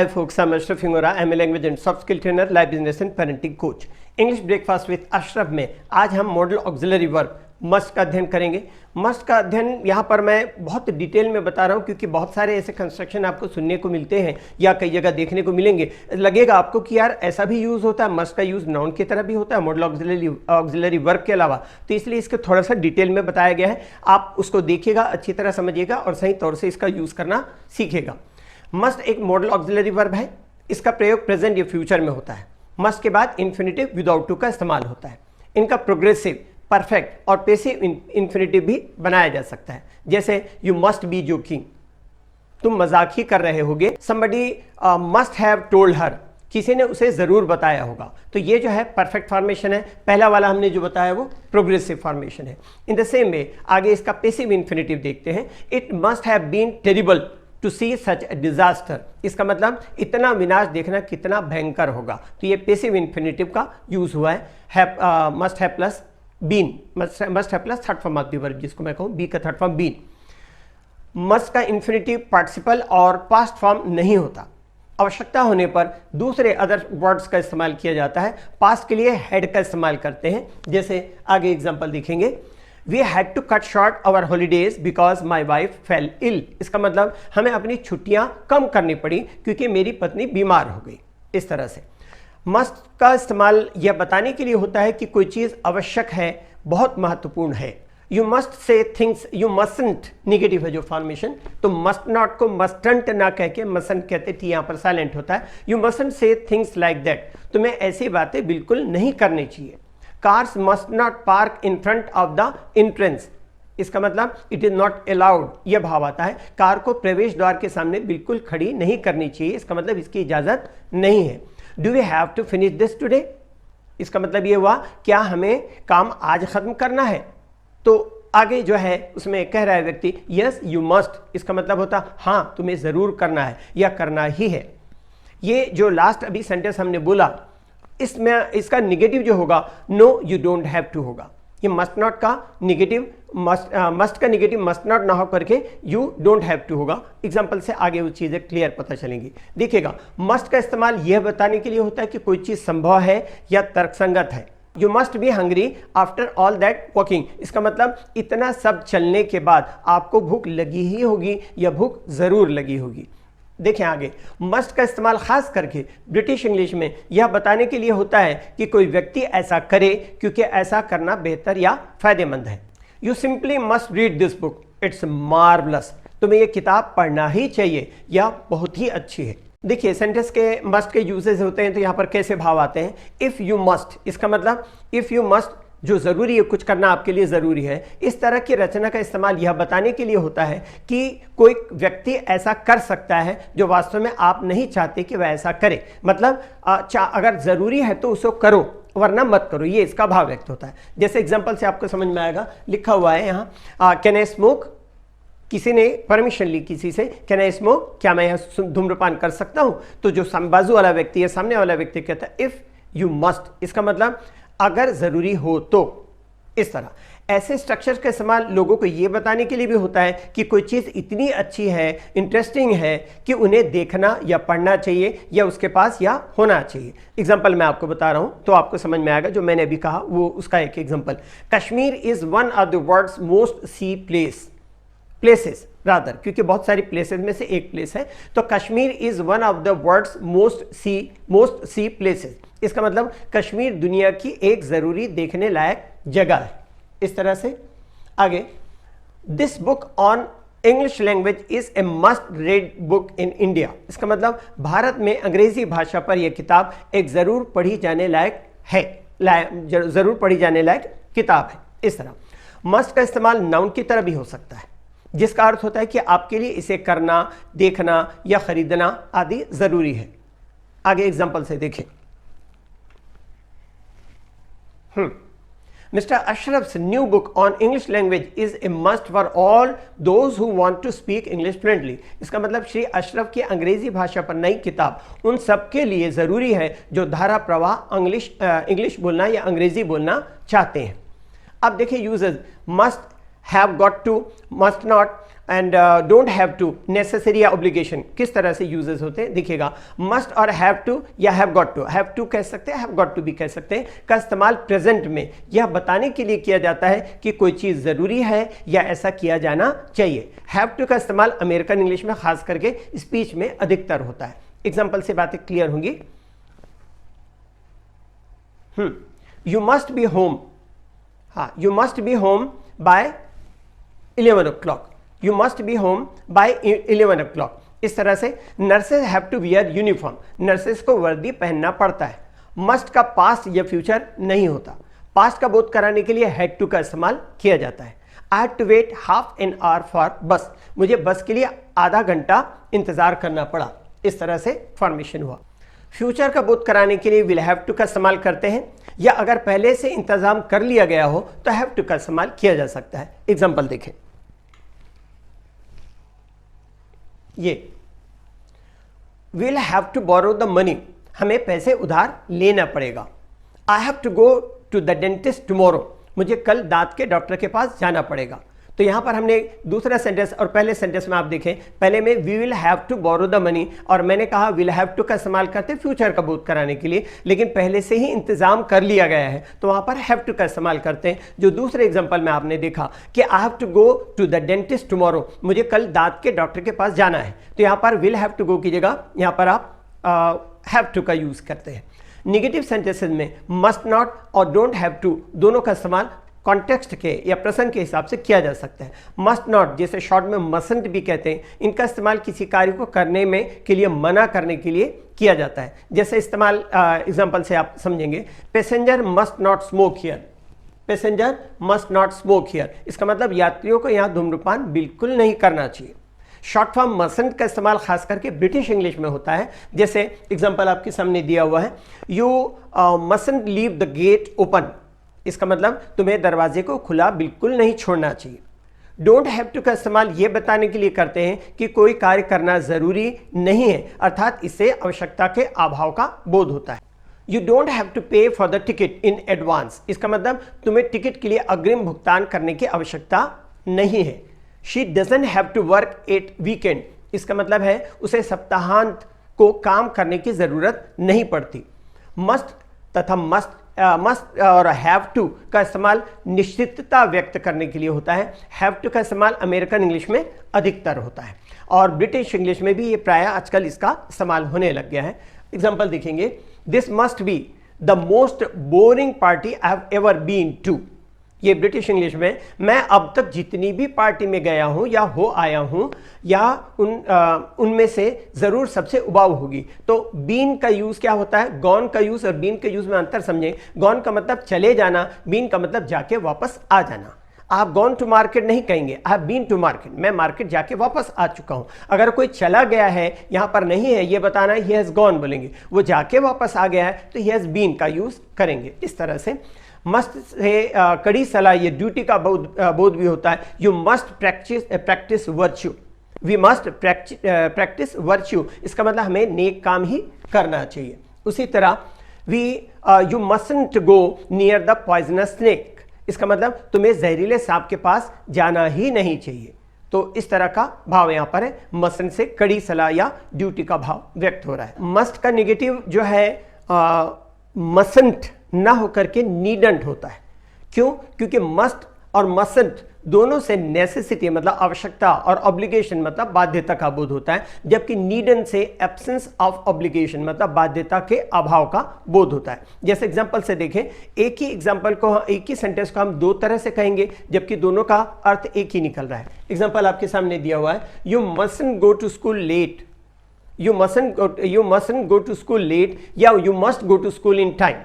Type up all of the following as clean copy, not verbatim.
Hi folks, I'm Ashraf Hingora. I'm a language and soft skill trainer, life business and parenting coach. English breakfast with Ashraf में आज हम model auxiliary verb must का अध्ययन करेंगे। Must का अध्ययन यहाँ पर मैं बहुत डिटेल में बता रहा हूँ क्योंकि बहुत सारे ऐसे कंस्ट्रक्शन आपको सुनने को मिलते हैं या कई जगह देखने को मिलेंगे। लगेगा आपको कि यार ऐसा भी यूज़ होता है, मस्ट का यूज़ नाउन की तरह भी होता है मॉडल ऑक्सिलरी वर्ब के अलावा, तो इसलिए इसको थोड़ा सा डिटेल में बताया गया है। आप उसको देखिएगा, अच्छी तरह समझिएगा और सही तौर से इसका यूज़ करना सीखेगा। मस्ट एक मॉडल ऑक्सिलरी वर्ब है। इसका प्रयोग प्रेजेंट या फ्यूचर में होता है। मस्ट के बाद इन्फिनेटिव विदाउट टू का इस्तेमाल होता है। इनका प्रोग्रेसिव, परफेक्ट और पैसिव इन्फिनेटिव भी बनाया जा सकता है। जैसे यू मस्ट बी जोकिंग, तुम मजाक ही कर रहे होगे। Somebody must have told her, किसी ने उसे जरूर बताया होगा। तो ये जो है परफेक्ट फॉर्मेशन है। पहला वाला हमने जो बताया वो प्रोग्रेसिव फॉर्मेशन है। इन द सेम वे आगे इसका पैसिव इन्फिनेटिव देखते हैं। It must have been terrible to see such a disaster, इसका मतलब इतना विनाश देखना कितना भयंकर होगा। तो ये पैसिव इन्फिनेटिव का यूज हुआ है। Must have plus been, must have plus third form of the verb, जिसको मैं कहूँ बी का थर्ड फॉर्म बीन। मस्ट का इन्फिनेटिव पार्टिसिपल और पास्ट फॉर्म नहीं होता। आवश्यकता होने पर दूसरे अदर वर्ड्स का इस्तेमाल किया जाता है। पास्ट के लिए हैड का इस्तेमाल करते हैं। जैसे आगे एग्जांपल देखेंगे, we had to cut short our holidays because my wife fell ill, इसका मतलब हमें अपनी छुट्टियां कम करनी पड़ी क्योंकि मेरी पत्नी बीमार हो गई। इस तरह से मस्ट का इस्तेमाल यह बताने के लिए होता है कि कोई चीज़ आवश्यक है, बहुत महत्वपूर्ण है। You must say things, you mustn't negative है जो फॉर्मेशन, तो मस्ट नॉट को मस्टंट ना कह के मस्टंट कहते थे, यहाँ पर साइलेंट होता है। यू मस्टंट से थिंग्स लाइक दैट, तुम्हें ऐसी बातें बिल्कुल नहीं करनी चाहिए। Cars must not park in front of the entrance, इसका मतलब इट इज नॉट अलाउड, यह भाव आता है कार को प्रवेश द्वार के सामने बिल्कुल खड़ी नहीं करनी चाहिए, इसका मतलब इसकी इजाजत नहीं है। Do we have to finish this today, इसका मतलब ये हुआ क्या हमें काम आज खत्म करना है। तो आगे जो है उसमें कह रहा है व्यक्ति यस यू मस्ट, इसका मतलब होता हाँ तुम्हें जरूर करना है या करना ही है। ये जो लास्ट अभी सेंटेंस हमने बोला इसमें इसका निगेटिव जो होगा no you don't have to होगा। ये मस्ट नॉट का निगेटिव मस्ट का निगेटिव मस्ट नॉट ना हो करके यू डोंट हैव टू होगा। एग्जांपल से आगे वो चीज़ें क्लियर पता चलेंगी। देखिएगा मस्ट का इस्तेमाल यह बताने के लिए होता है कि कोई चीज़ संभव है या तर्कसंगत है। You must be hungry after all that walking, इसका मतलब इतना सब चलने के बाद आपको भूख लगी ही होगी या भूख जरूर लगी होगी। देखें आगे, मस्ट का इस्तेमाल खास करके ब्रिटिश इंग्लिश में यह बताने के लिए होता है कि कोई व्यक्ति ऐसा करे क्योंकि ऐसा करना बेहतर या फायदेमंद है। You simply must read this book, it's marvellous, तुम्हें यह किताब पढ़ना ही चाहिए, यह बहुत ही अच्छी है। देखिए सेंटेंस के मस्ट के यूजेस होते हैं तो यहाँ पर कैसे भाव आते हैं। इफ़ यू मस्ट, इसका मतलब इफ़ यू मस्ट जो ज़रूरी है, कुछ करना आपके लिए ज़रूरी है। इस तरह की रचना का इस्तेमाल यह बताने के लिए होता है कि कोई व्यक्ति ऐसा कर सकता है जो वास्तव में आप नहीं चाहते कि वह ऐसा करे। मतलब अगर ज़रूरी है तो उसको करो वरना मत करो, ये इसका भाव व्यक्त होता है। जैसे एग्जाम्पल से आपको समझ में आएगा, लिखा हुआ है यहाँ कैन आई स्मोक, किसी ने परमिशन ली किसी से, कैन आई स्मोक, क्या मैं यहाँ धूम्रपान कर सकता हूँ। तो जो बाजू वाला व्यक्ति है, सामने वाला व्यक्ति कहता है इफ़ यू मस्ट, इसका मतलब अगर ज़रूरी हो तो। इस तरह ऐसे स्ट्रक्चर का इस्तेमाल लोगों को ये बताने के लिए भी होता है कि कोई चीज़ इतनी अच्छी है, इंटरेस्टिंग है कि उन्हें देखना या पढ़ना चाहिए या उसके पास या होना चाहिए। एग्जाम्पल मैं आपको बता रहा हूँ तो आपको समझ में आएगा। जो मैंने अभी कहा वो उसका एक example, Kashmir is one of the world's most see places rather, क्योंकि बहुत सारी प्लेसेस में से एक प्लेस है, तो Kashmir is one of the world's most see places, इसका मतलब कश्मीर दुनिया की एक ज़रूरी देखने लायक जगह है। इस तरह से आगे, this book on English language is a must read book in India, इसका मतलब भारत में अंग्रेजी भाषा पर यह किताब एक ज़रूर पढ़ी जाने लायक है, ज़रूर पढ़ी जाने लायक किताब है। इस तरह मस्ट का इस्तेमाल नाउन की तरह भी हो सकता है, जिसका अर्थ होता है कि आपके लिए इसे करना, देखना या खरीदना आदि ज़रूरी है। आगे एग्जाम्पल से देखें, Mr. Ashraf's new book on English language is a must for all those who want to speak English fluently, इसका मतलब श्री अशरफ की अंग्रेजी भाषा पर नई किताब उन सबके लिए ज़रूरी है जो धारा प्रवाह इंग्लिश बोलना या अंग्रेजी बोलना चाहते हैं। अब देखिए uses, must have got to, must not, and don't have to, necessary या ऑब्लिगेशन, किस तरह से यूजेस होते हैं देखिएगा। मस्ट और हैव टू या have got to, have to कह सकते हैं, हैव गॉट टू भी कह सकते हैं, का इस्तेमाल प्रेजेंट में यह बताने के लिए किया जाता है कि कोई चीज जरूरी है या ऐसा किया जाना चाहिए। हैव टू का इस्तेमाल अमेरिकन इंग्लिश में खास करके स्पीच में अधिकतर होता है। एग्जाम्पल से बातें क्लियर होंगी। यू मस्ट बी होम, हाँ, you must be home by 11 o'clock, you must be home by 11 o'clock। इस तरह से nurses have to wear uniform, nurses को वर्दी पहनना पड़ता है। मस्ट का पास्ट या फ्यूचर नहीं होता। पास्ट का बोध कराने के लिए हैड टू का इस्तेमाल किया जाता है। I had to wait half an hour for bus, मुझे बस के लिए आधा घंटा इंतजार करना पड़ा। इस तरह से फॉर्मेशन हुआ। फ्यूचर का बोध कराने के लिए विल हैव टू का इस्तेमाल करते हैं, या अगर पहले से इंतजाम कर लिया गया हो तो हैव टू का इस्तेमाल किया जा सकता है। एग्जांपल देखें, we will have to borrow the money, हमें पैसे उधार लेना पड़ेगा। I have to go to the dentist tomorrow, मुझे कल दांत के डॉक्टर के पास जाना पड़ेगा। तो यहां पर हमने दूसरा सेंटेंस और पहले सेंटेंस में आप देखें, पहले में we will have to borrow the money, और मैंने कहा विल हैव टू का इस्तेमाल करते फ्यूचर का बोध कराने के लिए, लेकिन पहले से ही इंतजाम कर लिया गया है तो वहां पर हैव टू का इस्तेमाल करते हैं। जो दूसरे एग्जांपल में आपने देखा कि I have to go to the dentist tomorrow, मुझे कल दांत के डॉक्टर के पास जाना है, तो यहां पर विल हैव टू गो की जगह यहां पर आप हैव टू का यूज करते हैं। निगेटिव सेंटेंसेस में मस्ट नॉट और डोंट हैव टू दोनों का इस्तेमाल कॉन्टेक्स्ट के या प्रसंग के हिसाब से किया जा सकता है। मस्ट नॉट, जैसे शॉर्ट में मसंट भी कहते हैं, इनका इस्तेमाल किसी कार्य को करने में के लिए मना करने के लिए किया जाता है। जैसे इस्तेमाल एग्जांपल से आप समझेंगे, passenger must not smoke here, passenger must not smoke here, इसका मतलब यात्रियों को यहाँ धूम्रपान बिल्कुल नहीं करना चाहिए। शॉर्ट फॉर्म मसंट का इस्तेमाल खास करके ब्रिटिश इंग्लिश में होता है। जैसे एग्जांपल आपके सामने दिया हुआ है, you mustn't leave the gate open, इसका मतलब तुम्हें दरवाजे को खुला बिल्कुल नहीं छोड़ना चाहिए। डोंट हैव टू का इस्तेमाल ये बताने के लिए करते हैं कि कोई कार्य करना जरूरी नहीं है, अर्थात इससे आवश्यकता के अभाव का बोध होता है। यू डोंट हैव टू पे for the ticket in advance, इसका मतलब तुम्हें टिकट के लिए अग्रिम भुगतान करने की आवश्यकता नहीं है। She doesn't have to work at weekend, इसका मतलब है उसे सप्ताहांत को काम करने की जरूरत नहीं पड़ती। मस्ट तथा मस्ट और हैव टू का इस्तेमाल निश्चितता व्यक्त करने के लिए होता है। हैव टू का इस्तेमाल अमेरिकन इंग्लिश में अधिकतर होता है और ब्रिटिश इंग्लिश में भी ये प्रायः आजकल इसका इस्तेमाल होने लग गया है। एग्जांपल देखेंगे, this must be the most boring party I have ever been to, ये ब्रिटिश इंग्लिश में, मैं अब तक जितनी भी पार्टी में गया हूं या हो आया हूं या उनमें से जरूर सबसे उबाऊ होगी। तो बीन का यूज क्या होता है, गॉन का यूज और बीन के यूज में अंतर समझें। गॉन का मतलब चले जाना, बीन का मतलब जाके वापस आ जाना। आप गॉन टू मार्केट नहीं कहेंगे, I have been to market, मैं मार्केट जाके वापस आ चुका हूं। अगर कोई चला गया है, यहां पर नहीं है ये बताना, ही हैज गॉन बोलेंगे, वो जाके वापस आ गया है तो ही हैज बीन का यूज करेंगे। इस तरह से मस्ट से कड़ी सलाह, ये ड्यूटी का बोध भी होता है। You must practise virtue, we must practise virtue, इसका मतलब हमें नेक काम ही करना चाहिए। उसी तरह you mustn't go near the poisonous snake, इसका मतलब तुम्हें जहरीले सांप के पास जाना ही नहीं चाहिए। तो इस तरह का भाव यहां पर है, मस्टंट से कड़ी सलाह या ड्यूटी का भाव व्यक्त हो रहा है। मस्ट का नेगेटिव जो है मस्टंट ना होकर के नीडंट होता है। क्यों? क्योंकि मस्ट और मस्टंट दोनों से नेसेसिटी मतलब आवश्यकता और ऑब्लिगेशन मतलब बाध्यता का बोध होता है, जबकि नीडन से एब्सेंस ऑफ ऑब्लिगेशन मतलब बाध्यता के अभाव का बोध होता है। जैसे एग्जांपल से देखें, एक ही एग्जांपल को, एक ही सेंटेंस को हम दो तरह से कहेंगे जबकि दोनों का अर्थ एक ही निकल रहा है। एग्जांपल आपके सामने दिया हुआ है, you mustn't go to school late, you mustn't go to school late या you must go to school in time.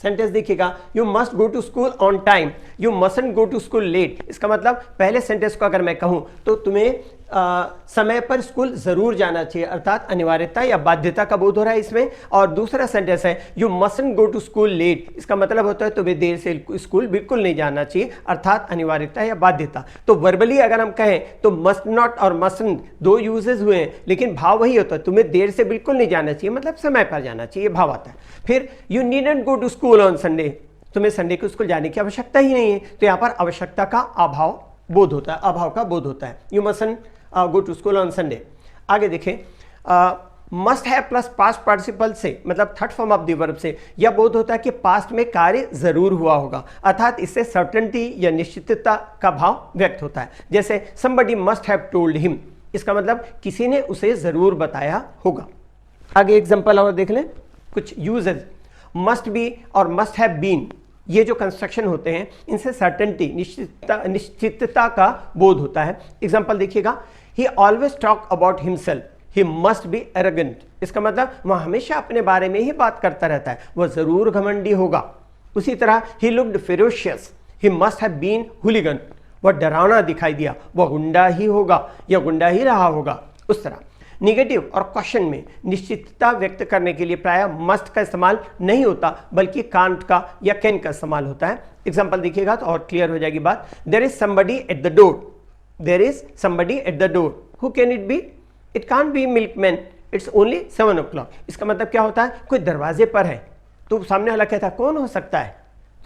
Sentence देखिएगा, you must go to school on time, you mustn't go to school late, इसका मतलब पहले sentence को अगर मैं कहूं तो तुम्हें समय पर स्कूल जरूर जाना चाहिए, अर्थात अनिवार्यता या बाध्यता का बोध हो रहा है इसमें। और दूसरा सेंटेंस है you mustn't go to school late, इसका मतलब होता है तुम्हें देर से स्कूल बिल्कुल नहीं जाना चाहिए, अर्थात अनिवार्यता या बाध्यता। तो वर्बली अगर हम कहें तो मस्ट नॉट और मस्टंट दो यूजेस हुए हैं, लेकिन भाव वही होता है, तुम्हें देर से बिल्कुल नहीं जाना चाहिए मतलब समय पर जाना चाहिए, भाव आता है। फिर you needn't go to school on Sunday, तुम्हें संडे को स्कूल जाने की आवश्यकता ही नहीं है, तो यहां पर आवश्यकता का अभाव बोध होता है, अभाव का बोध होता है। You mustn't go to school on Sunday. आगे देखें, must have plus past participle से, मतलब third form of the verb से यह बोध होता है कि पास्ट में कार्य जरूर हुआ होगा, अर्थात इससे सर्टेनिटी या निश्चितता का भाव व्यक्त होता है। जैसे somebody must have told him, इसका मतलब किसी ने उसे जरूर बताया होगा। आगे एग्जांपल और देख लें कुछ यूजेज। मस्ट बी और मस्ट हैव बीन, ये जो कंस्ट्रक्शन होते हैं इनसे सर्टेनिटी निश्चितता का बोध होता है। एग्जांपल देखिएगा, ही always talk about himself, he must be arrogant, इसका मतलब वह हमेशा अपने बारे में ही बात करता रहता है, वह जरूर घमंडी होगा। उसी तरह he looked ferocious, he must have been hooligan, वह डरावना दिखाई दिया, वह गुंडा ही होगा या गुंडा ही रहा होगा। उस तरह निगेटिव और क्वेश्चन में निश्चितता व्यक्त करने के लिए प्राय मस्ट का इस्तेमाल नहीं होता, बल्कि कांट का या कैन का इस्तेमाल होता है। एग्जांपल देखिएगा तो और क्लियर हो जाएगी बात। There is somebody at the door, there is somebody at the door, who can it be? It can't be milkman, it's only 7 o'clock। इसका मतलब क्या होता है, कोई दरवाजे पर है, तो सामने वाला कहता है कौन हो सकता है,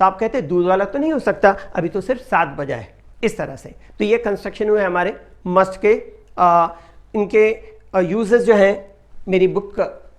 तो आप कहते हैं दूध वाला तो नहीं हो सकता, अभी तो सिर्फ 7 बजा है। इस तरह से तो ये कंस्ट्रक्शन हुए हमारे मस्ट के। इनके यूजेस जो हैं, मेरी बुक,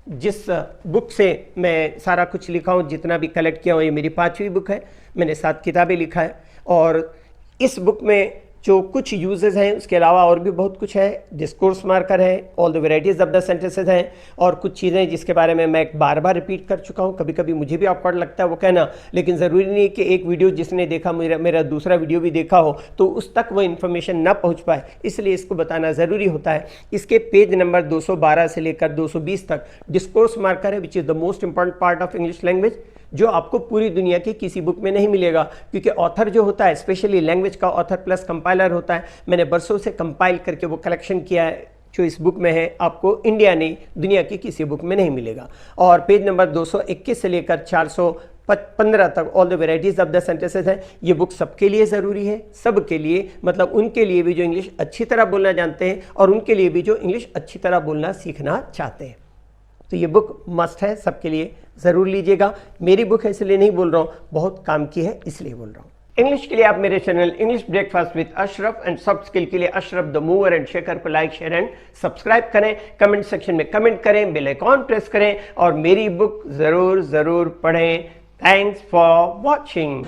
जिस बुक से मैं सारा कुछ लिखा हूँ, जितना भी कलेक्ट किया हूँ, ये मेरी 5वीं बुक है, मैंने 7 किताबें लिखा है। और इस बुक में जो कुछ यूजेस हैं उसके अलावा और भी बहुत कुछ है। डिस्कोर्स मार्कर है, all the varieties of the sentences हैं, और कुछ चीज़ें जिसके बारे में मैं बार बार रिपीट कर चुका हूँ, कभी कभी मुझे भी ऑकवर्ड लगता है वो कहना, लेकिन ज़रूरी नहीं कि एक वीडियो जिसने देखा मेरा दूसरा वीडियो भी देखा हो तो उस तक वो इन्फॉर्मेशन ना पहुँच पाए, इसलिए इसको बताना ज़रूरी होता है। इसके पेज नंबर 212 से लेकर 220 तक डिस्कोर्स मार्कर है, which is the most important part of English language, जो आपको पूरी दुनिया की किसी बुक में नहीं मिलेगा, क्योंकि ऑथर जो होता है, स्पेशली लैंग्वेज का ऑथर प्लस कंपाइलर होता है। मैंने बरसों से कंपाइल करके वो कलेक्शन किया है जो इस बुक में है, आपको इंडिया नहीं दुनिया की किसी बुक में नहीं मिलेगा। और पेज नंबर 221 से लेकर 415 तक all the varieties of the sentences हैं। ये बुक सबके लिए ज़रूरी है, सबके लिए, मतलब उनके लिए भी जो इंग्लिश अच्छी तरह बोलना जानते हैं और उनके लिए भी जो इंग्लिश अच्छी तरह बोलना सीखना चाहते हैं। तो ये बुक मस्ट है, सबके लिए ज़रूर लीजिएगा। मेरी बुक है इसलिए नहीं बोल रहा हूँ, बहुत काम की है इसलिए बोल रहा हूँ। इंग्लिश के लिए आप मेरे channel English breakfast with Ashraf and soft skill के लिए Ashraf the mover and shaker को लाइक, शेयर एंड सब्सक्राइब करें। कमेंट सेक्शन में कमेंट करें, बेल आइकॉन प्रेस करें और मेरी बुक ज़रूर पढ़ें। Thanks for watching.